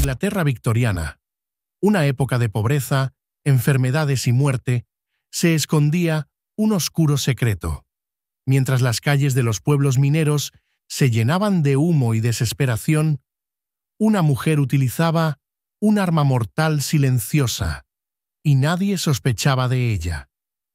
Inglaterra victoriana, una época de pobreza, enfermedades y muerte, se escondía un oscuro secreto. Mientras las calles de los pueblos mineros se llenaban de humo y desesperación, una mujer utilizaba un arma mortal silenciosa, y nadie sospechaba de ella.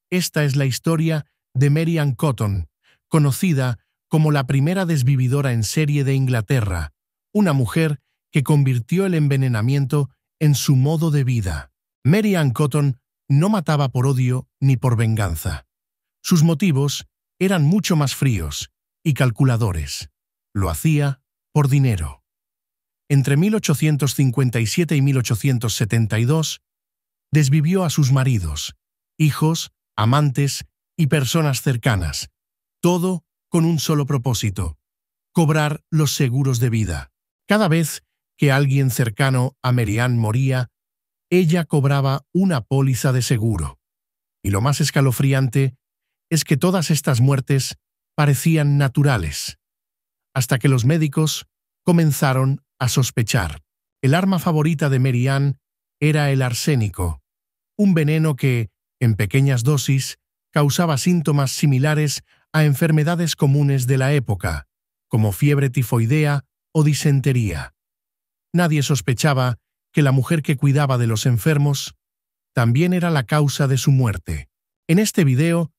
Esta es la historia de Mary Ann Cotton, conocida como la primera desvividora en serie de Inglaterra, una mujer que convirtió el envenenamiento en su modo de vida. Mary Ann Cotton no mataba por odio ni por venganza. Sus motivos eran mucho más fríos y calculadores. Lo hacía por dinero. Entre 1857 y 1872, desvivió a sus maridos, hijos, amantes y personas cercanas, todo con un solo propósito: cobrar los seguros de vida. Cada vez que alguien cercano a Mary Ann moría, ella cobraba una póliza de seguro. Y lo más escalofriante es que todas estas muertes parecían naturales, hasta que los médicos comenzaron a sospechar. El arma favorita de Mary Ann era el arsénico, un veneno que, en pequeñas dosis, causaba síntomas similares a enfermedades comunes de la época, como fiebre tifoidea o disentería. Nadie sospechaba que la mujer que cuidaba de los enfermos también era la causa de su muerte. En este video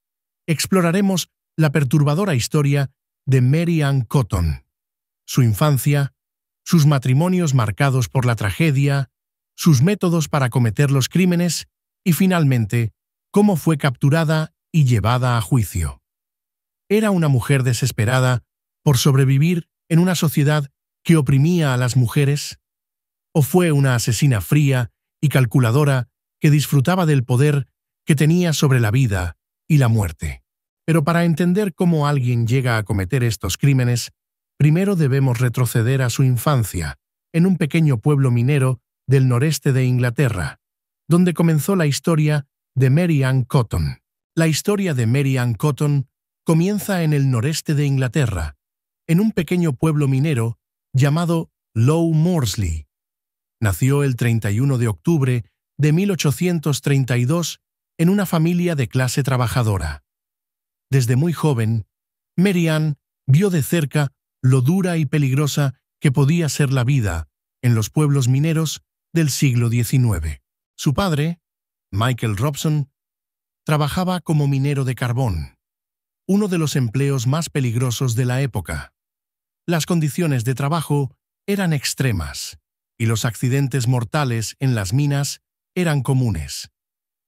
exploraremos la perturbadora historia de Mary Ann Cotton, su infancia, sus matrimonios marcados por la tragedia, sus métodos para cometer los crímenes y, finalmente, cómo fue capturada y llevada a juicio. ¿Era una mujer desesperada por sobrevivir en una sociedad que oprimía a las mujeres? ¿O fue una asesina fría y calculadora que disfrutaba del poder que tenía sobre la vida y la muerte? Pero para entender cómo alguien llega a cometer estos crímenes, primero debemos retroceder a su infancia, en un pequeño pueblo minero del noreste de Inglaterra, donde comenzó la historia de Mary Ann Cotton. La historia de Mary Ann Cotton comienza en el noreste de Inglaterra, en un pequeño pueblo minero llamado Low Moorsley. Nació el 31 de octubre de 1832 en una familia de clase trabajadora. Desde muy joven, Mary Ann vio de cerca lo dura y peligrosa que podía ser la vida en los pueblos mineros del siglo XIX. Su padre, Michael Robson, trabajaba como minero de carbón, uno de los empleos más peligrosos de la época. Las condiciones de trabajo eran extremas y los accidentes mortales en las minas eran comunes.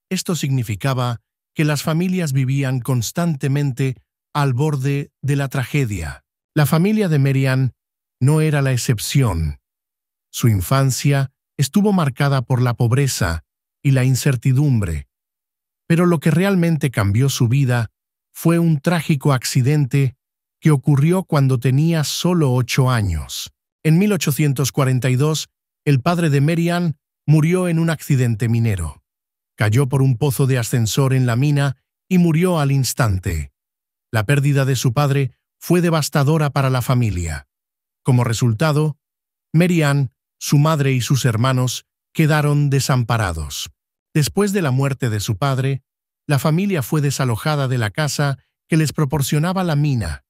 Esto significaba que las familias vivían constantemente al borde de la tragedia. La familia de Mary Ann no era la excepción. Su infancia estuvo marcada por la pobreza y la incertidumbre, pero lo que realmente cambió su vida fue un trágico accidente que ocurrió cuando tenía solo 8 años. En 1842, el padre de Mary Ann murió en un accidente minero. Cayó por un pozo de ascensor en la mina y murió al instante. La pérdida de su padre fue devastadora para la familia. Como resultado, Mary Ann, su madre y sus hermanos quedaron desamparados. Después de la muerte de su padre, la familia fue desalojada de la casa que les proporcionaba la mina.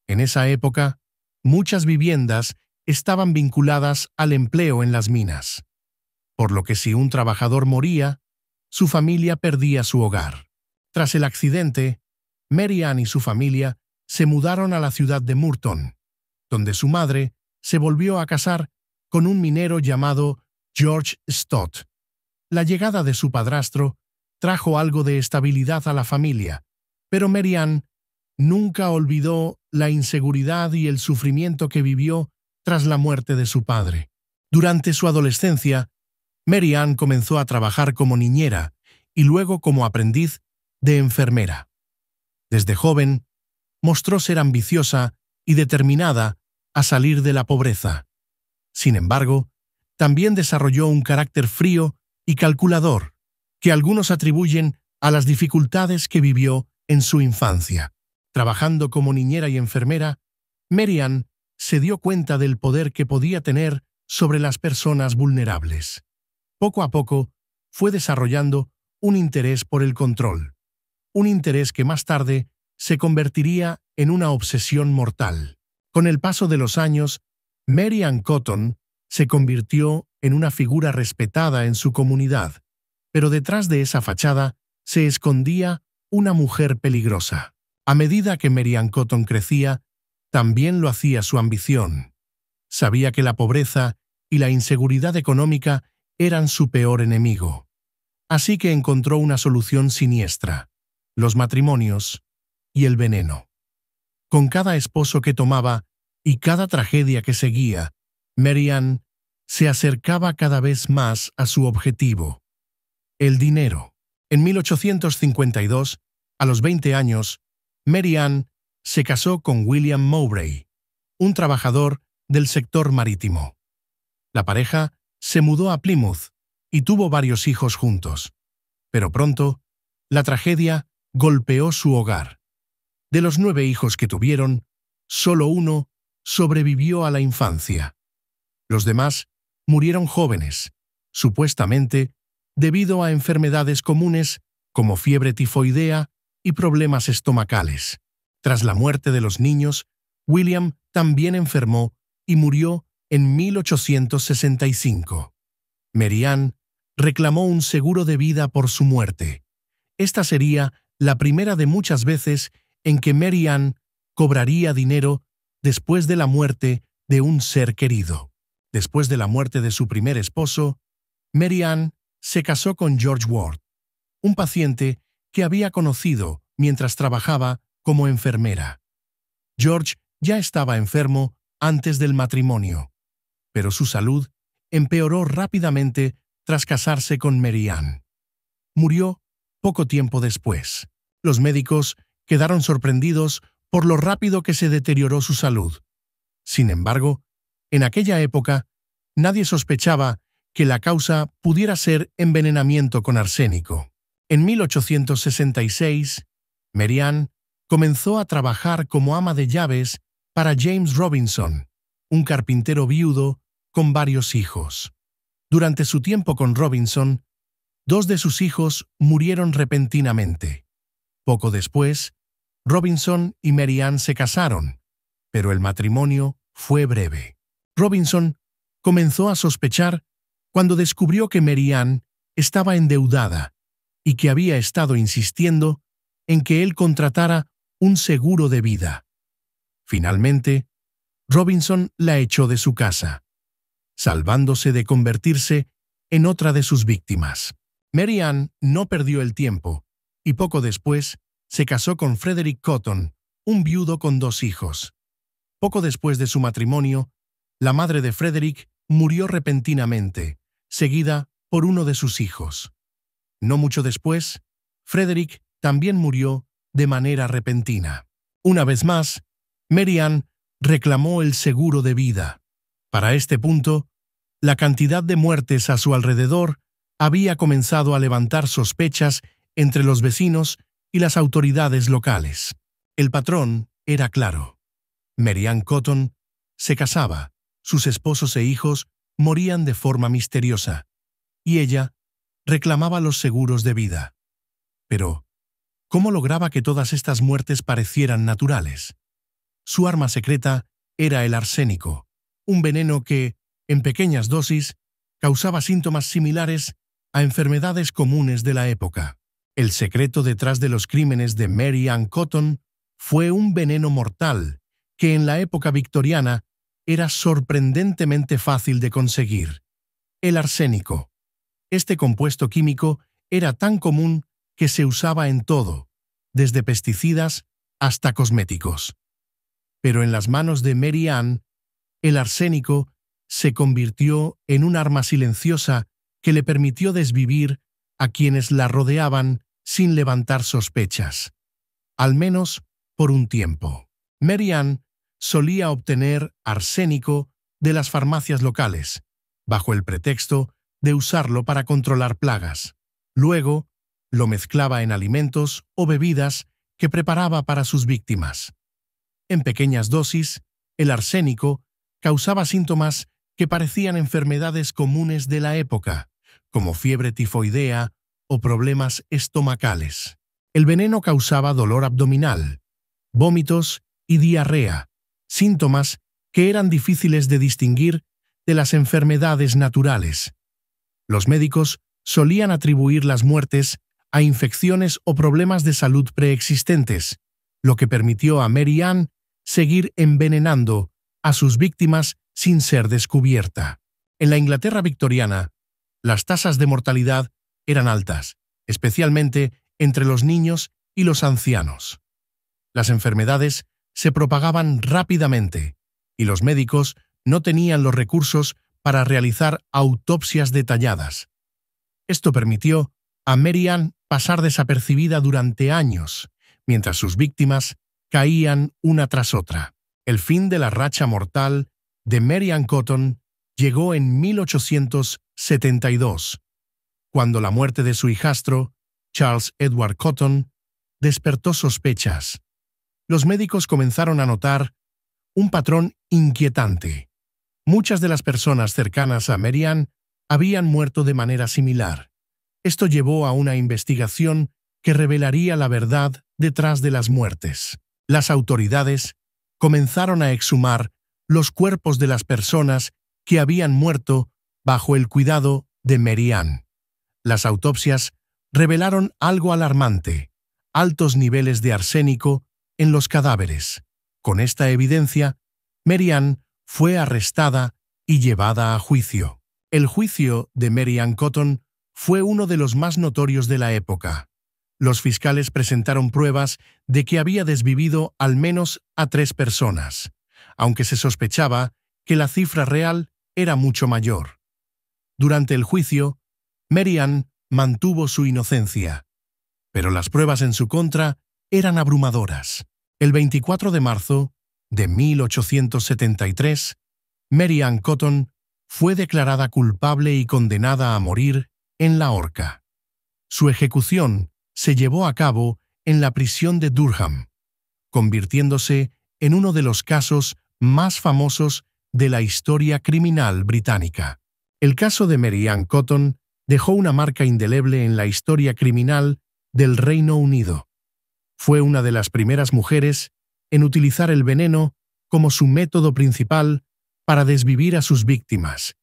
En esa época, muchas viviendas estaban vinculadas al empleo en las minas, por lo que si un trabajador moría, su familia perdía su hogar. Tras el accidente, Mary Ann y su familia se mudaron a la ciudad de Moorton, donde su madre se volvió a casar con un minero llamado George Stott. La llegada de su padrastro trajo algo de estabilidad a la familia, pero Mary Ann nunca olvidó la inseguridad y el sufrimiento que vivió tras la muerte de su padre. Durante su adolescencia, Mary Ann comenzó a trabajar como niñera y luego como aprendiz de enfermera. Desde joven, mostró ser ambiciosa y determinada a salir de la pobreza. Sin embargo, también desarrolló un carácter frío y calculador, que algunos atribuyen a las dificultades que vivió en su infancia. Trabajando como niñera y enfermera, Mary Ann se dio cuenta del poder que podía tener sobre las personas vulnerables. Poco a poco, fue desarrollando un interés por el control, un interés que más tarde se convertiría en una obsesión mortal. Con el paso de los años, Mary Ann Cotton se convirtió en una figura respetada en su comunidad, pero detrás de esa fachada se escondía una mujer peligrosa. A medida que Mary Ann Cotton crecía, también lo hacía su ambición. Sabía que la pobreza y la inseguridad económica eran su peor enemigo. Así que encontró una solución siniestra: los matrimonios y el veneno. Con cada esposo que tomaba y cada tragedia que seguía, Mary Ann se acercaba cada vez más a su objetivo: el dinero. En 1852, a los 20 años, Mary Ann se casó con William Mowbray, un trabajador del sector marítimo. La pareja se mudó a Plymouth y tuvo varios hijos juntos. Pero pronto, la tragedia golpeó su hogar. De los 9 hijos que tuvieron, solo uno sobrevivió a la infancia. Los demás murieron jóvenes, supuestamente debido a enfermedades comunes como fiebre tifoidea y problemas estomacales. Tras la muerte de los niños, William también enfermó y murió en 1865. Mary Ann reclamó un seguro de vida por su muerte. Esta sería la primera de muchas veces en que Mary Ann cobraría dinero después de la muerte de un ser querido. Después de la muerte de su primer esposo, Mary Ann se casó con George Ward, un paciente que había conocido mientras trabajaba como enfermera. George ya estaba enfermo antes del matrimonio, pero su salud empeoró rápidamente tras casarse con Mary Ann. Murió poco tiempo después. Los médicos quedaron sorprendidos por lo rápido que se deterioró su salud. Sin embargo, en aquella época, nadie sospechaba que la causa pudiera ser envenenamiento con arsénico. En 1866, Mary Ann comenzó a trabajar como ama de llaves para James Robinson, un carpintero viudo con varios hijos. Durante su tiempo con Robinson, 2 de sus hijos murieron repentinamente. Poco después, Robinson y Mary Ann se casaron, pero el matrimonio fue breve. Robinson comenzó a sospechar cuando descubrió que Mary Ann estaba endeudada y que había estado insistiendo en que él contratara un seguro de vida. Finalmente, Robinson la echó de su casa, salvándose de convertirse en otra de sus víctimas. Mary Ann no perdió el tiempo y poco después se casó con Frederick Cotton, un viudo con 2 hijos. Poco después de su matrimonio, la madre de Frederick murió repentinamente, seguida por uno de sus hijos. No mucho después, Frederick también murió de manera repentina. Una vez más, Mary Ann reclamó el seguro de vida. Para este punto, la cantidad de muertes a su alrededor había comenzado a levantar sospechas entre los vecinos y las autoridades locales. El patrón era claro. Mary Ann Cotton se casaba, sus esposos e hijos morían de forma misteriosa, y ella reclamaba los seguros de vida. Pero, ¿cómo lograba que todas estas muertes parecieran naturales? Su arma secreta era el arsénico, un veneno que, en pequeñas dosis, causaba síntomas similares a enfermedades comunes de la época. El secreto detrás de los crímenes de Mary Ann Cotton fue un veneno mortal que en la época victoriana era sorprendentemente fácil de conseguir: el arsénico. Este compuesto químico era tan común que se usaba en todo, desde pesticidas hasta cosméticos. Pero en las manos de Mary Ann, el arsénico se convirtió en un arma silenciosa que le permitió desvivir a quienes la rodeaban sin levantar sospechas, al menos por un tiempo. Mary Ann solía obtener arsénico de las farmacias locales, bajo el pretexto de usarlo para controlar plagas. Luego, lo mezclaba en alimentos o bebidas que preparaba para sus víctimas. En pequeñas dosis, el arsénico causaba síntomas que parecían enfermedades comunes de la época, como fiebre tifoidea o problemas estomacales. El veneno causaba dolor abdominal, vómitos y diarrea, síntomas que eran difíciles de distinguir de las enfermedades naturales. Los médicos solían atribuir las muertes a infecciones o problemas de salud preexistentes, lo que permitió a Mary Ann seguir envenenando a sus víctimas sin ser descubierta. En la Inglaterra victoriana, las tasas de mortalidad eran altas, especialmente entre los niños y los ancianos. Las enfermedades se propagaban rápidamente y los médicos no tenían los recursos para realizar autopsias detalladas. Esto permitió a Mary Ann pasar desapercibida durante años, mientras sus víctimas caían una tras otra. El fin de la racha mortal de Mary Ann Cotton llegó en 1872, cuando la muerte de su hijastro, Charles Edward Cotton, despertó sospechas. Los médicos comenzaron a notar un patrón inquietante. Muchas de las personas cercanas a Mary Ann habían muerto de manera similar. Esto llevó a una investigación que revelaría la verdad detrás de las muertes. Las autoridades comenzaron a exhumar los cuerpos de las personas que habían muerto bajo el cuidado de Mary Ann. Las autopsias revelaron algo alarmante: altos niveles de arsénico en los cadáveres. Con esta evidencia, Mary Ann fue arrestada y llevada a juicio. El juicio de Mary Ann Cotton fue uno de los más notorios de la época. Los fiscales presentaron pruebas de que había desvivido al menos a 3 personas, aunque se sospechaba que la cifra real era mucho mayor. Durante el juicio, Mary Ann mantuvo su inocencia, pero las pruebas en su contra eran abrumadoras. El 24 de marzo de 1873, Mary Ann Cotton fue declarada culpable y condenada a morir en la horca. Su ejecución se llevó a cabo en la prisión de Durham, convirtiéndose en uno de los casos más famosos de la historia criminal británica. El caso de Mary Ann Cotton dejó una marca indeleble en la historia criminal del Reino Unido. Fue una de las primeras mujeres en utilizar el veneno como su método principal para desvivir a sus víctimas,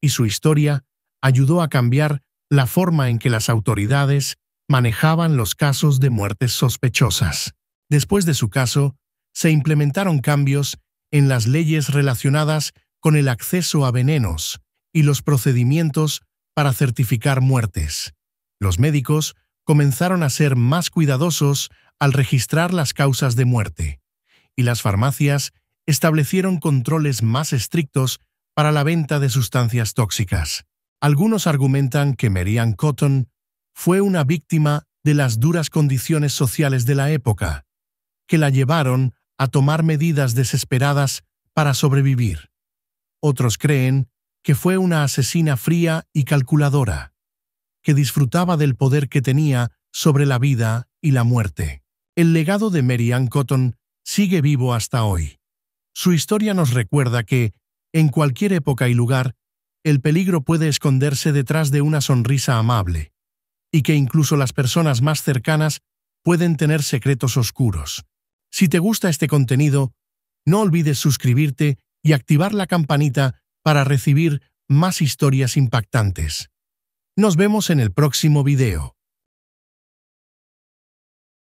y su historia ayudó a cambiar la forma en que las autoridades manejaban los casos de muertes sospechosas. Después de su caso, se implementaron cambios en las leyes relacionadas con el acceso a venenos y los procedimientos para certificar muertes. Los médicos comenzaron a ser más cuidadosos al registrar las causas de muerte, y las farmacias establecieron controles más estrictos para la venta de sustancias tóxicas. Algunos argumentan que Mary Ann Cotton fue una víctima de las duras condiciones sociales de la época, que la llevaron a tomar medidas desesperadas para sobrevivir. Otros creen que fue una asesina fría y calculadora, que disfrutaba del poder que tenía sobre la vida y la muerte. El legado de Mary Ann Cotton sigue vivo hasta hoy. Su historia nos recuerda que, en cualquier época y lugar, el peligro puede esconderse detrás de una sonrisa amable, y que incluso las personas más cercanas pueden tener secretos oscuros. Si te gusta este contenido, no olvides suscribirte y activar la campanita para recibir más historias impactantes. Nos vemos en el próximo video.